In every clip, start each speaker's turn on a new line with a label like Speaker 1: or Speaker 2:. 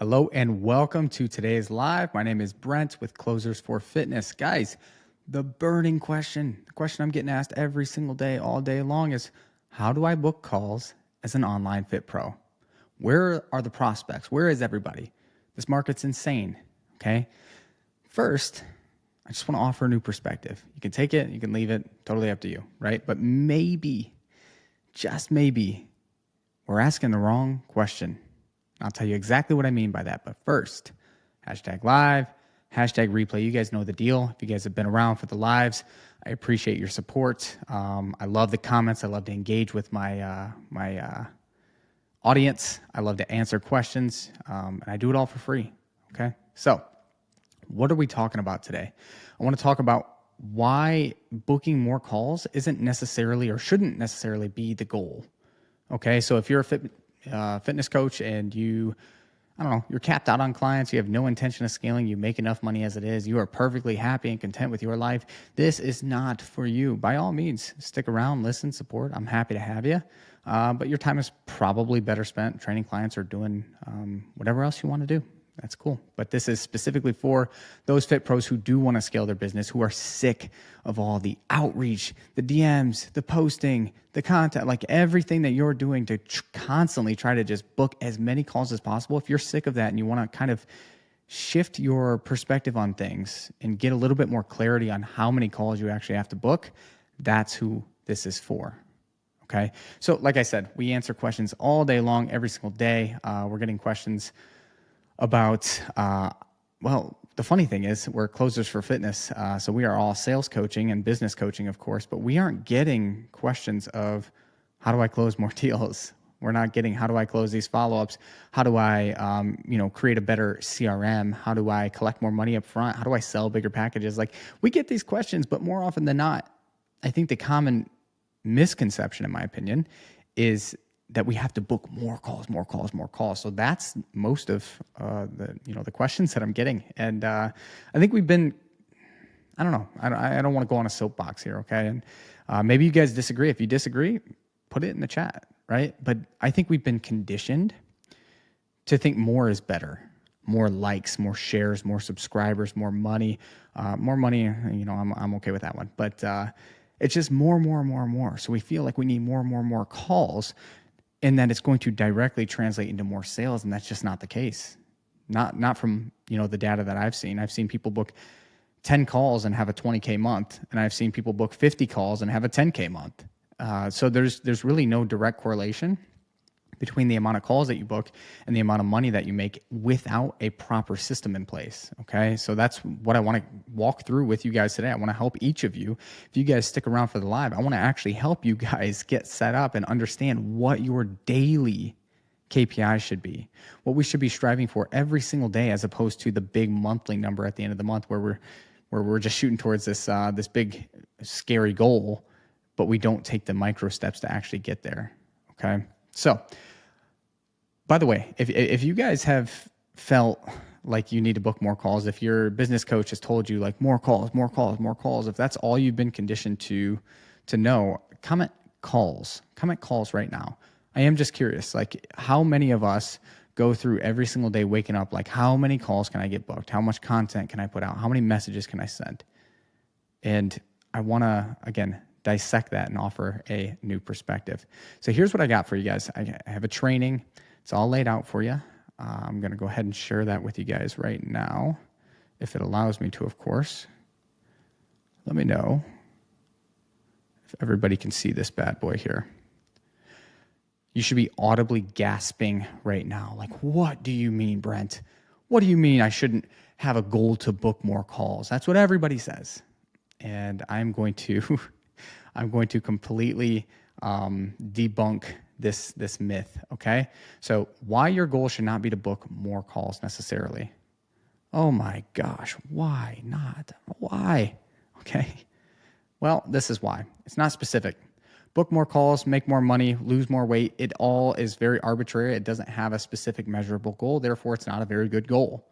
Speaker 1: Hello and welcome to today's live. My name is Brent with Closers for Fitness. Guys, the burning question, the question I'm getting asked every single day, all day long is, how do I book calls as an online fit pro? Where are the prospects? Where is everybody? This market's insane, okay? First, I just want to offer a new perspective. You can take it, you can leave it, totally up to you, right? But maybe, just maybe, we're asking the wrong question. I'll tell you exactly what I mean by that. But first, hashtag live, hashtag replay. You guys know the deal. If you guys have been around for the lives, I appreciate your support. I love the comments. I love to engage with my audience. I love to answer questions, and I do it all for free. Okay. So what are we talking about today? I want to talk about why booking more calls isn't necessarily or shouldn't necessarily be the goal. Okay. So if you're a fitness coach and you're capped out on clients, you have no intention of scaling, you make enough money as it is, you are perfectly happy and content with your life, this is not for you. By all means, stick around, listen, support. I'm happy to have you. But your time is probably better spent training clients or doing whatever else you want to do. That's cool. But this is specifically for those fit pros who do want to scale their business, who are sick of all the outreach, the DMs, the posting, the content, like everything that you're doing to constantly try to just book as many calls as possible. If you're sick of that and you want to kind of shift your perspective on things and get a little bit more clarity on how many calls you actually have to book, that's who this is for. Okay. So like I said, we answer questions all day long, every single day. We're getting questions about, the funny thing is we're Closers for Fitness. So we are all sales coaching and business coaching, of course, but we aren't getting questions of how do I close more deals? We're not getting how do I close these follow-ups? How do I, create a better CRM? How do I collect more money up front? How do I sell bigger packages? Like we get these questions, but more often than not, I think the common misconception, in my opinion, is that we have to book more calls. So that's most of the questions that I'm getting. And I think we've been, I don't know, I don't want to go on a soapbox here, okay? And maybe you guys disagree. If you disagree, put it in the chat, right? But I think we've been conditioned to think more is better. More likes, more shares, more subscribers, more money. I'm okay with that one. But it's just more. So we feel like we need more calls, and that it's going to directly translate into more sales, and that's just not the case. Not from the data that I've seen. I've seen people book 10 calls and have a 20K month, and I've seen people book 50 calls and have a 10K month. So there's really no direct correlation between the amount of calls that you book and the amount of money that you make without a proper system in place. Okay. So that's what I want to walk through with you guys today. I want to help each of you. If you guys stick around for the live, I want to actually help you guys get set up and understand what your daily KPI should be, what we should be striving for every single day, as opposed to the big monthly number at the end of the month where we're just shooting towards this big scary goal, but we don't take the micro steps to actually get there. Okay. So, by the way, if you guys have felt like you need to book more calls, if your business coach has told you like more calls, if that's all you've been conditioned to know, comment calls right now. I am just curious, like how many of us go through every single day waking up, like how many calls can I get booked? How much content can I put out? How many messages can I send? And I want to, again, dissect that and offer a new perspective. So here's what I got for you guys. I have a training. It's all laid out for you. I'm going to go ahead and share that with you guys right now, if it allows me to, of course. Let me know if everybody can see this bad boy here. You should be audibly gasping right now. Like, what do you mean, Brent? What do you mean I shouldn't have a goal to book more calls? That's what everybody says. And I'm going to completely debunk this myth, okay? So why your goal should not be to book more calls necessarily. Oh my gosh, why not? Why? Okay. Well, this is why. It's not specific. Book more calls, make more money, lose more weight. It all is very arbitrary. It doesn't have a specific measurable goal. Therefore, it's not a very good goal.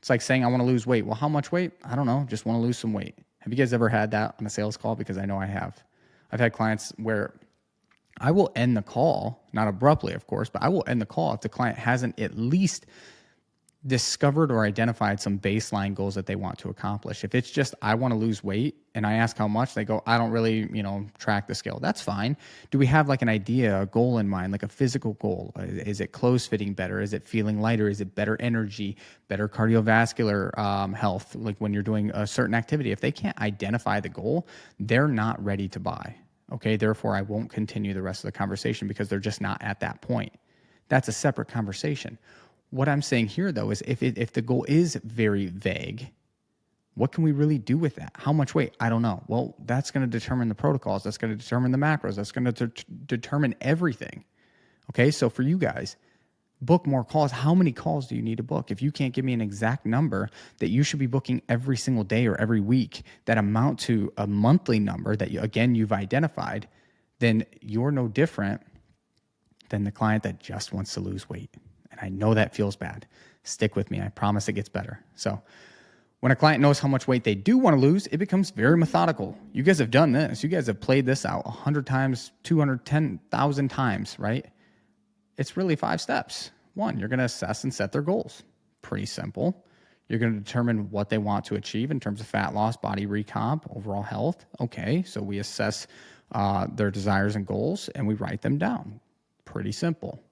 Speaker 1: It's like saying, I want to lose weight. Well, how much weight? I don't know. Just want to lose some weight. Have you guys ever had that on a sales call? Because I know I have. I've had clients where I will end the call, not abruptly, of course, but I will end the call if the client hasn't at least discovered or identified some baseline goals that they want to accomplish. If it's just, I want to lose weight, and I ask how much, they go, I don't really, track the scale. That's fine. Do we have like an idea, a goal in mind, like a physical goal? Is it clothes fitting better? Is it feeling lighter? Is it better energy, better cardiovascular health? Like when you're doing a certain activity, if they can't identify the goal, they're not ready to buy. Okay. Therefore, I won't continue the rest of the conversation because they're just not at that point. That's a separate conversation. What I'm saying here, though, is if the goal is very vague, what can we really do with that? How much weight? I don't know. Well, that's going to determine the protocols. That's going to determine the macros. That's going to determine everything. Okay, so for you guys, book more calls. How many calls do you need to book? If you can't give me an exact number that you should be booking every single day or every week that amount to a monthly number that you've identified, then you're no different than the client that just wants to lose weight. And I know that feels bad. Stick with me. I promise it gets better. So when a client knows how much weight they do want to lose, it becomes very methodical. You guys have done this. You guys have played this out 100 times, 210,000 times, right? It's really 5 steps. 1, you're going to assess and set their goals. Pretty simple. You're going to determine what they want to achieve in terms of fat loss, body recomp, overall health. Okay, so we assess their desires and goals, and we write them down. Pretty simple.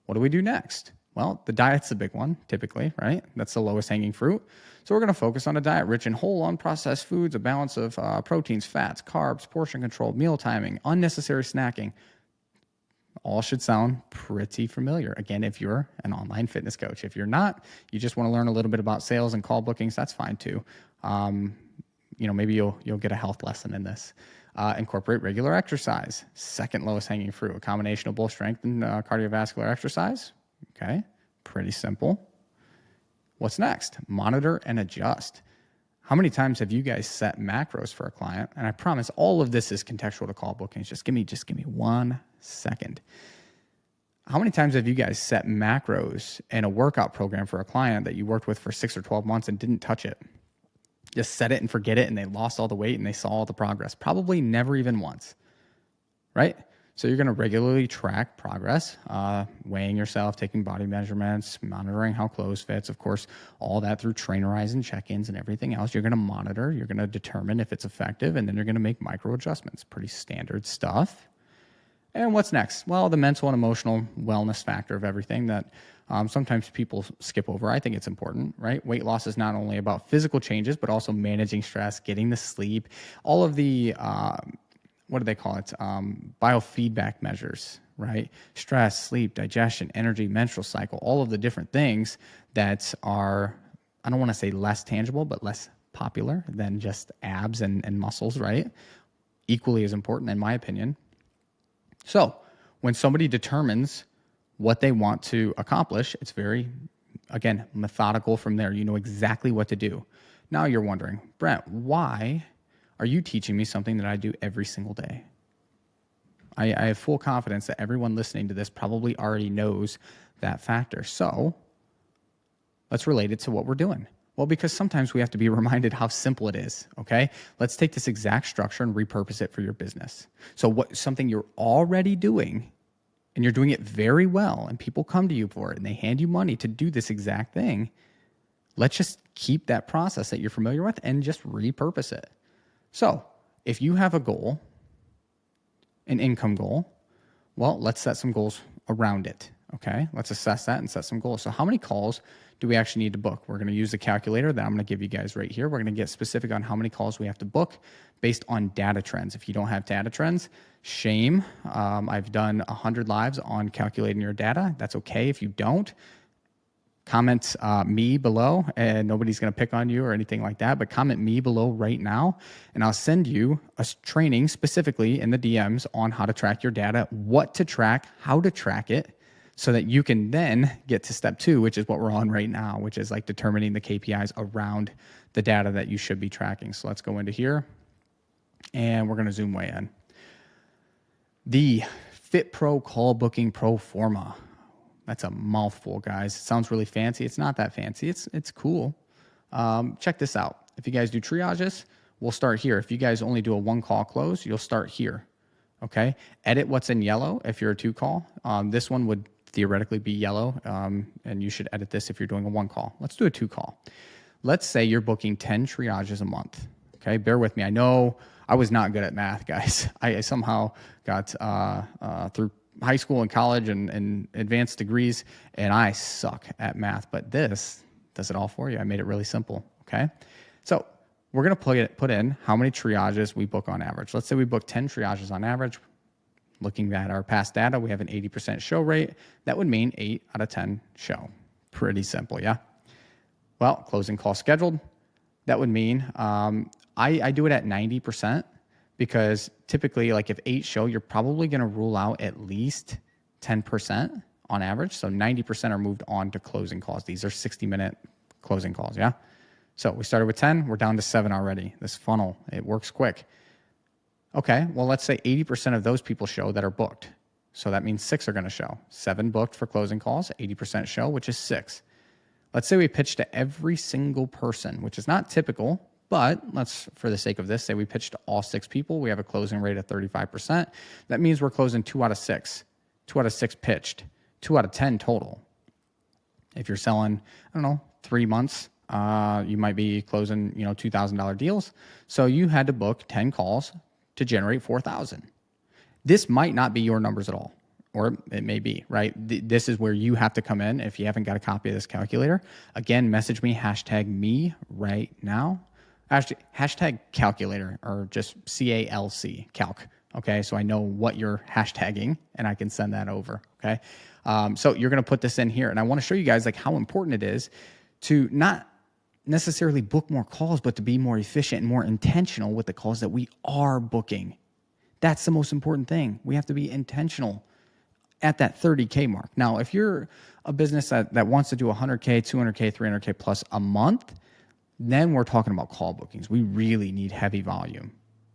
Speaker 1: What do we do next? Well, the diet's the big one, typically, right? That's the lowest hanging fruit. So we're going to focus on a diet rich in whole, unprocessed foods, a balance of proteins, fats, carbs, portion control, meal timing, unnecessary snacking. All should sound pretty familiar. Again, if you're an online fitness coach. If you're not, you just want to learn a little bit about sales and call bookings, that's fine too. Maybe you'll get a health lesson in this. Incorporate regular exercise. Second lowest hanging fruit, a combination of both strength and cardiovascular exercise. Okay, pretty simple. What's next? Monitor and adjust. How many times have you guys set macros for a client? And I promise all of this is contextual to call bookings. Just give me 1 second. How many times have you guys set macros in a workout program for a client that you worked with for 6 or 12 months and didn't touch it? Just set it and forget it, and they lost all the weight and they saw all the progress. Probably never even once, right? So you're going to regularly track progress, weighing yourself, taking body measurements, monitoring how clothes fits, of course, all that through Trainerize and check-ins and everything else. You're going to monitor, you're going to determine if it's effective, and then you're going to make micro adjustments. Pretty standard stuff. And what's next? Well, the mental and emotional wellness factor of everything that sometimes people skip over. I think it's important, right? Weight loss is not only about physical changes, but also managing stress, getting the sleep, all of the, what do they call it? Biofeedback measures, right? Stress, sleep, digestion, energy, menstrual cycle, all of the different things that are, I don't want to say less tangible, but less popular than just abs and muscles, right? Equally as important, in my opinion. So when somebody determines what they want to accomplish, it's very, again, methodical from there. You know exactly what to do. Now you're wondering, Brent, why are you teaching me something that I do every single day? I have full confidence that everyone listening to this probably already knows that factor. So let's relate it to what we're doing. Well, because sometimes we have to be reminded how simple it is, okay? Let's take this exact structure and repurpose it for your business. So something you're already doing, and you're doing it very well, and people come to you for it, and they hand you money to do this exact thing, let's just keep that process that you're familiar with and just repurpose it. So if you have a goal, an income goal, well, let's set some goals around it, okay? Let's assess that and set some goals. So how many calls do we actually need to book? We're going to use the calculator that I'm going to give you guys right here. We're going to get specific on how many calls we have to book based on data trends. If you don't have data trends, shame. I've done 100 lives on calculating your data. That's okay if you don't. Comment me below, and nobody's going to pick on you or anything like that, but comment me below right now, and I'll send you a training specifically in the DMs on how to track your data, what to track, how to track it, so that you can then get to step 2, which is what we're on right now, which is like determining the KPIs around the data that you should be tracking. So let's go into here, and we're going to zoom way in. The FitPro Call Booking Pro Forma. That's a mouthful, guys. It sounds really fancy. It's not that fancy. It's cool. Check this out. If you guys do triages, we'll start here. If you guys only do a 1-call close, you'll start here. Okay? Edit what's in yellow if you're a 2-call. This one would theoretically be yellow, and you should edit this if you're doing a 1 call. Let's do a 2 call. Let's say you're booking 10 triages a month. Okay, bear with me. I know I was not good at math, guys. I somehow got through high school and college and advanced degrees, and I suck at math. But this does it all for you. I made it really simple. Okay, so we're gonna put in how many triages we book on average. Let's say we book 10 triages on average. Looking at our past data, we have an 80% show rate. That would mean 8 out of 10 show. Pretty simple, yeah? Well, closing call scheduled. That would mean I do it at 90% because typically, like if 8 show, you're probably going to rule out at least 10% on average. So 90% are moved on to closing calls. These are 60-minute closing calls, yeah? So we started with 10. We're down to 7 already. This funnel, it works quick. Okay, well, let's say 80% of those people show that are booked. So that means 6 are going to show. 7 booked for closing calls, 80% show, which is 6. Let's say we pitch to every single person, which is not typical, but let's, for the sake of this, say we pitch to all 6 people. We have a closing rate of 35%. That means we're closing 2 out of 6. 2 out of 6 pitched. 2 out of 10 total. If you're selling, I don't know, 3 months, you might be closing, $2,000 deals. So you had to book 10 calls to generate 4,000. This might not be your numbers at all, or it may be, right? This is where you have to come in. If you haven't got a copy of this calculator, again, message me, #me right now. Actually, #calculator or just CALC, calc. Okay, so I know what you're hashtagging and I can send that over. Okay, so you're gonna put this in here, and I want to show you guys like how important it is to not necessarily book more calls, but to be more efficient and more intentional with the calls that we are booking. That's the most important thing. We have to be intentional at that 30K mark. Now, if you're a business that wants to do 100K, 200K, 300K plus a month, then we're talking about call bookings. We really need heavy volume.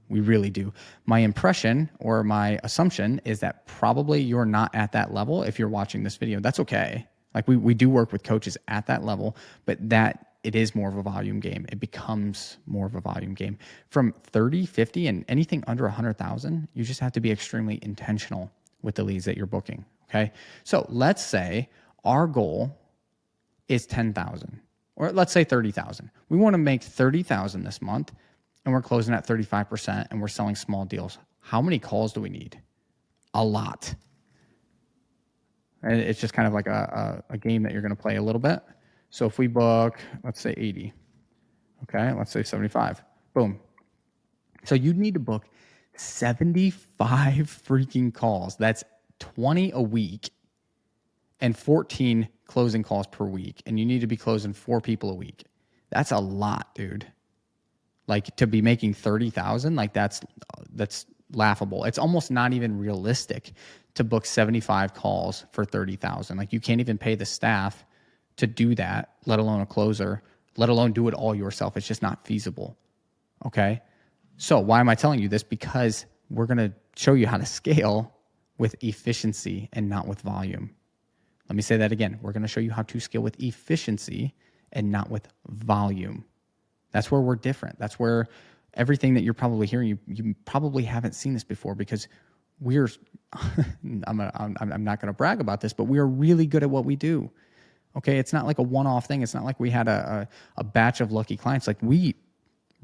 Speaker 1: We really do. My impression or my assumption is that probably you're not at that level if you're watching this video. That's okay. Like we do work with coaches at that level, but that it is more of a volume game. It becomes more of a volume game. From 30, 50, and anything under 100,000, you just have to be extremely intentional with the leads that you're booking, okay? So let's say our goal is 10,000, or let's say 30,000. We want to make 30,000 this month, and we're closing at 35%, and we're selling small deals. How many calls do we need? A lot. And it's just kind of like a game that you're going to play a little bit. So if we book, let's say 80, okay, let's say 75, boom. So you'd need to book 75 freaking calls. That's 20 a week and 14 closing calls per week. And you need to be closing 4 people a week. That's a lot, dude. Like to be making 30,000, like that's laughable. It's almost not even realistic to book 75 calls for 30,000. Like you can't even pay the staff to do that, let alone a closer, let alone do it all yourself. It's just not feasible. Okay. So why am I telling you this? Because we're going to show you how to scale with efficiency and not with volume. Let me say that again. We're going to show you how to scale with efficiency and not with volume. That's where we're different. That's where everything that you're probably hearing, you probably haven't seen this before because we're, I'm not going to brag about this, but we are really good at what we do. Okay, it's not like a one-off thing. It's not like we had a batch of lucky clients. Like we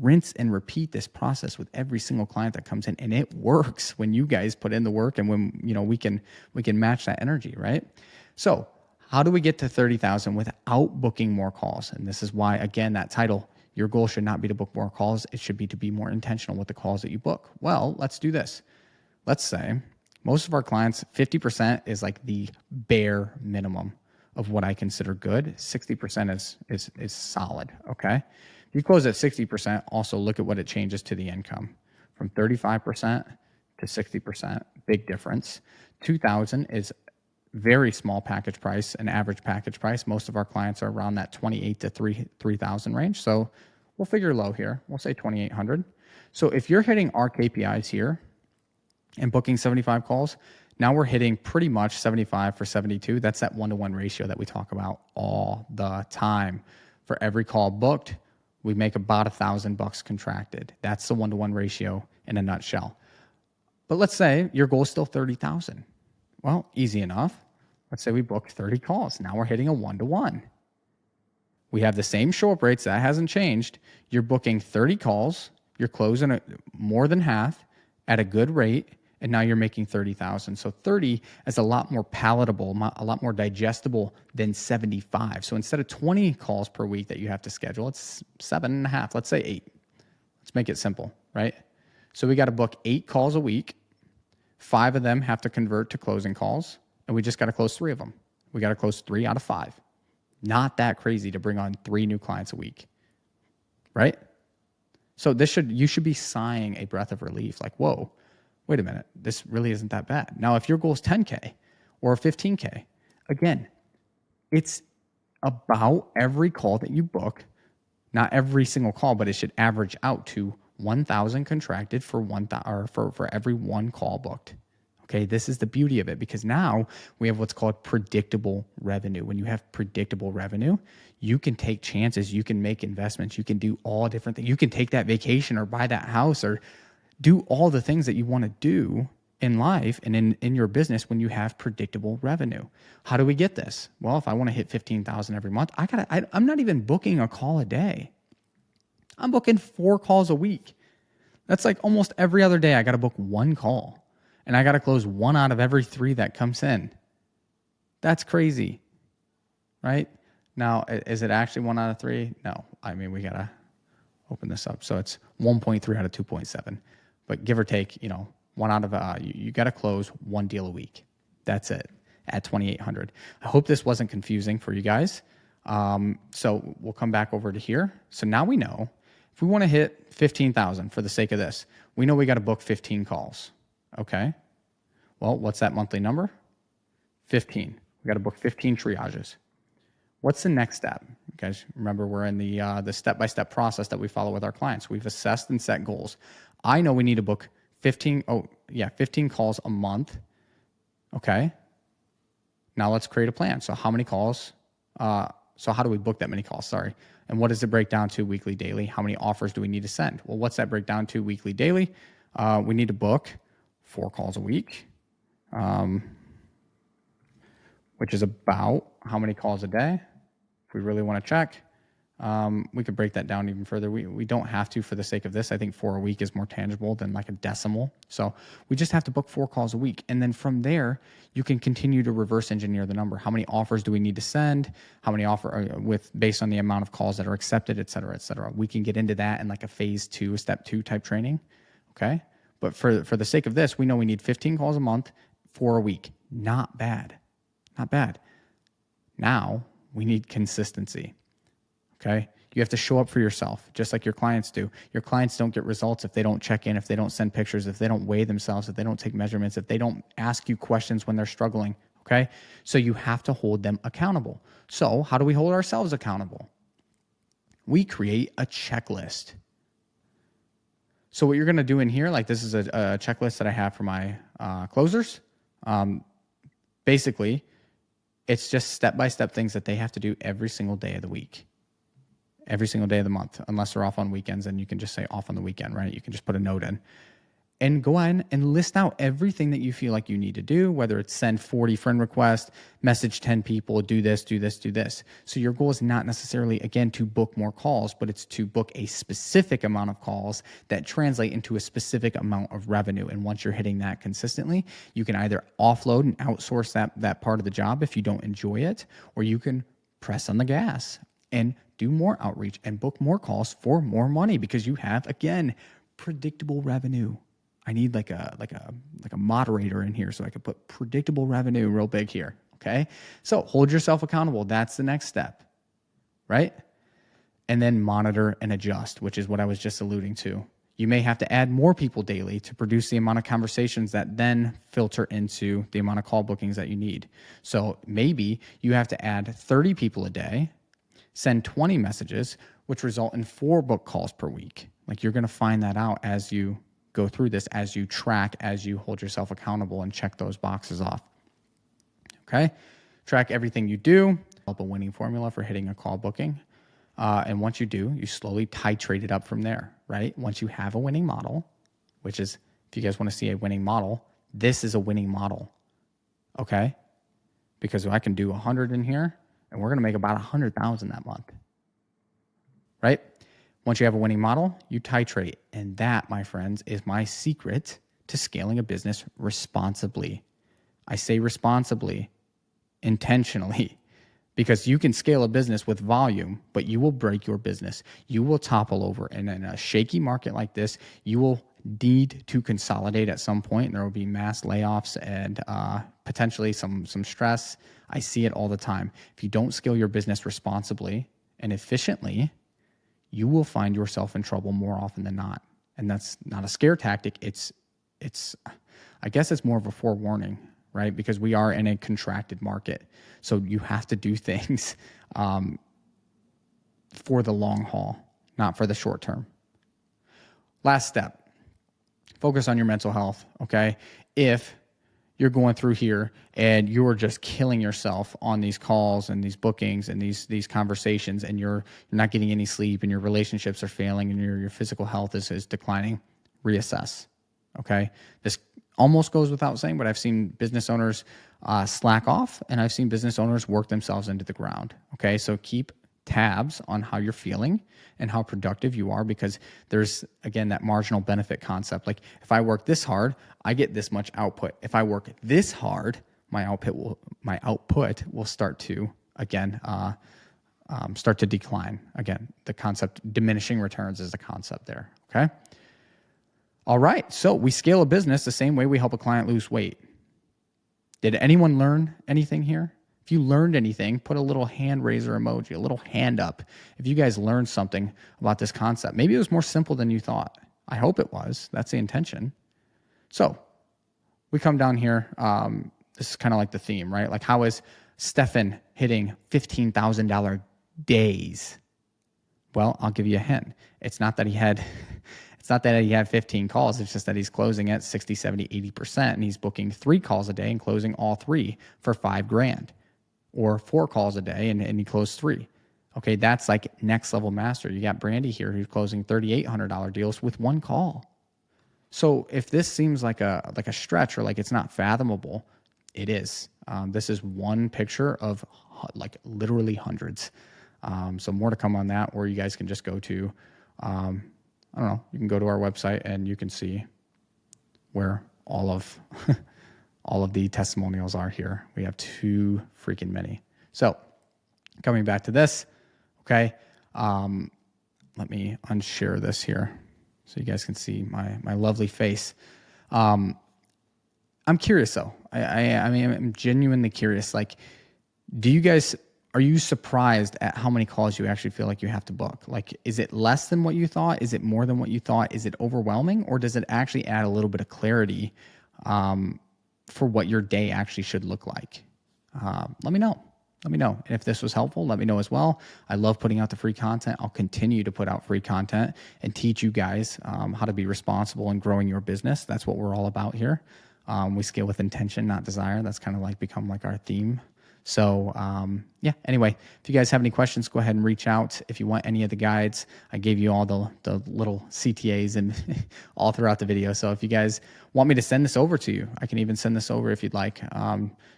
Speaker 1: rinse and repeat this process with every single client that comes in, and it works when you guys put in the work and when we can match that energy, right? So how do we get to 30,000 without booking more calls? And this is why, again, that title, your goal should not be to book more calls. It should be to be more intentional with the calls that you book. Well, let's do this. Let's say most of our clients, 50% is like the bare minimum of what I consider good. 60% is solid, okay? If you close at 60%, also look at what it changes to the income. From 35% to 60%, big difference. 2,000 is very small package price, an average package price. Most of our clients are around that 28 to 3,000 range. So we'll figure low here. We'll say 2,800. So if you're hitting our KPIs here and booking 75 calls, now we're hitting pretty much 75 for 72. That's that 1-to-1 ratio that we talk about all the time. For every call booked, we make about $1,000 contracted. That's the 1-to-1 ratio in a nutshell. But let's say your goal is still 30,000. Well, easy enough. Let's say we booked 30 calls. Now we're hitting a 1-to-1. We have the same show up rates. That hasn't changed. You're booking 30 calls. You're closing more than half at a good rate. And now you're making 30,000. So 30 is a lot more palatable, a lot more digestible than 75. So instead of 20 calls per week that you have to schedule, it's 7.5. Let's say 8. Let's make it simple, right? So we got to book 8 calls a week. 5 of them have to convert to closing calls. And we just got to close 3 of them. We got to close 3 out of 5. Not that crazy to bring on 3 new clients a week, right? So you should be sighing a breath of relief. Like, whoa, wait a minute. This really isn't that bad. Now, if your goal is 10K or 15K, again, it's about every call that you book, not every single call, but it should average out to 1,000 contracted for every 1 call booked. Okay, this is the beauty of it, because now we have what's called predictable revenue. When you have predictable revenue, you can take chances, you can make investments, you can do all different things. You can take that vacation or buy that house or do all the things that you want to do in life and in your business when you have predictable revenue. How do we get this? Well, if I want to hit 15,000 every month, I'm not even booking a call a day. I'm booking 4 calls a week. That's like almost every other day I got to book 1 call. And I got to close 1 out of every 3 that comes in. That's crazy, right? Now, is it actually 1 out of 3? No. I mean, we got to open this up. So it's 1.3 out of 2.7. But give or take, 1 out of, you got to close 1 deal a week. That's it at 2,800. I hope this wasn't confusing for you guys. So we'll come back over to here. So now we know if we want to hit 15,000 for the sake of this, we know we got to book 15 calls. Okay. Well, what's that monthly number? 15. We got to book 15 triages. What's the next step? You guys remember we're in the step-by-step process that we follow with our clients. We've assessed and set goals. I know we need to book 15 calls a month. Okay. Now let's create a plan. So how many calls? So how do we book that many calls? Sorry. And what does it break down to weekly, daily? How many offers do we need to send? Well, what's that break down to weekly, daily? We need to book 4 calls a week, which is about how many calls a day? If we really want to check, we could break that down even further. We don't have to for the sake of this. I think 4 a week is more tangible than like a decimal. So we just have to book 4 calls a week. And then from there, you can continue to reverse engineer the number. How many offers do we need to send? How many based on the amount of calls that are accepted, et cetera, et cetera. We can get into that in like a phase 2, step 2 type training. Okay. But for the sake of this, we know we need 15 calls a month, 4 a week. Not bad. Not bad. Now we need consistency. Okay. You have to show up for yourself, just like your clients do. Your clients don't get results if they don't check in, if they don't send pictures, if they don't weigh themselves, if they don't take measurements, if they don't ask you questions when they're struggling. Okay. So you have to hold them accountable. So how do we hold ourselves accountable? We create a checklist. So what you're going to do in here, like this is a checklist that I have for my closers. Basically, it's just step-by-step things that they have to do every single day of the week, every single day of the month, unless they're off on weekends, and you can just say off on the weekend, right? You can just put a note in. And go on and list out everything that you feel like you need to do, whether it's send 40 friend requests, message 10 people, do this, do this, do this. So your goal is not necessarily, again, to book more calls, but it's to book a specific amount of calls that translate into a specific amount of revenue. And once you're hitting that consistently, you can either offload and outsource that part of the job if you don't enjoy it, or you can press on the gas and do more outreach and book more calls for more money because you have, again, predictable revenue. I need like a moderator in here so I can put predictable revenue real big here. Okay. So hold yourself accountable. That's the next step, right? And then monitor and adjust, which is what I was just alluding to. You may have to add more people daily to produce the amount of conversations that then filter into the amount of call bookings that you need. So maybe you have to add 30 people a day, send 20 messages, which result in 4 book calls per week. Like you're going to find that out as you go through this, as you track, as you hold yourself accountable and check those boxes off. Okay. Track everything you do, develop a winning formula for hitting a call booking. And once you do, you slowly titrate it up from there, right? Once you have a winning model, which is, if you guys want to see a winning model, this is a winning model. Okay. because I can do 100 in here and we're going to make about 100,000 that month, right? Once you have a winning model, you titrate. And that, my friends, is my secret to scaling a business responsibly. I say responsibly, intentionally, because you can scale a business with volume, but you will break your business. You will topple over. And in a shaky market like this, you will need to consolidate at some point. And there will be mass layoffs and potentially some stress. I see it all the time. If you don't scale your business responsibly and efficiently, you will find yourself in trouble more often than not. And that's not a scare tactic. It's I guess it's more of a forewarning, right? Because we are in a contracted market. So you have to do things for the long haul, not for the short term. Last step, focus on your mental health, okay? If you're going through here and you're just killing yourself on these calls and these bookings and these conversations, and you're not getting any sleep and your relationships are failing and your physical health is declining, reassess, okay? This almost goes without saying, but I've seen business owners slack off and I've seen business owners work themselves into the ground, okay? So keep tabs on how you're feeling and how productive you are, because there's, again, that marginal benefit concept. Like if I work this hard, I get this much output. If I work this hard, my output will start to, again, start to decline. Again, the concept diminishing returns is the concept there, okay? All right, so we scale a business the same way we help a client lose weight. Did anyone learn anything here? If you learned anything, put a little hand raiser emoji, a little hand up. If you guys learned something about this concept, maybe it was more simple than you thought. I hope it was. That's the intention. So we come down here. This is kind of like the theme, right? Like, how is Stefan hitting $15,000 days? Well, I'll give you a hint. It's not that he had 15 calls. It's just that he's closing at 60, 70, 80%, and he's booking 3 calls a day and closing all 3 for $5,000, or 4 calls a day and he closed 3. Okay, that's like next level master. You got Brandy here who's closing $3,800 deals with 1 call. So if this seems like a stretch or like it's not fathomable, it is. This is one picture of like literally hundreds. So more to come on that, or you guys can just go to, I don't know, you can go to our website and you can see where all of all of the testimonials are here. We have too freaking many. So coming back to this, okay, let me unshare this here so you guys can see my lovely face. I'm curious though. I mean, I'm genuinely curious. Like, are you surprised at how many calls you actually feel like you have to book? Like, is it less than what you thought? Is it more than what you thought? Is it overwhelming? Or does it actually add a little bit of clarity for what your day actually should look like? Let me know. Let me know. And if this was helpful, let me know as well. I love putting out the free content. I'll continue to put out free content and teach you guys how to be responsible in growing your business. That's what we're all about here. We scale with intention, not desire. That's kind of like become like our theme. So yeah, anyway, if you guys have any questions, go ahead and reach out. If you want any of the guides, I gave you all the little CTAs and all throughout the video. So if you guys want me to send this over to you, I can even send this over if you'd like.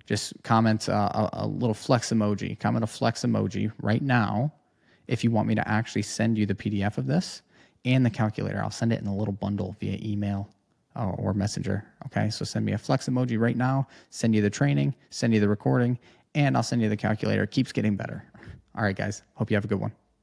Speaker 1: Just comment a little flex emoji. Comment a flex emoji right now if you want me to actually send you the PDF of this and the calculator. I'll send it in a little bundle via email or messenger. Okay, so send me a flex emoji right now, send you the training, send you the recording, and I'll send you the calculator. It keeps getting better. All right, guys. Hope you have a good one.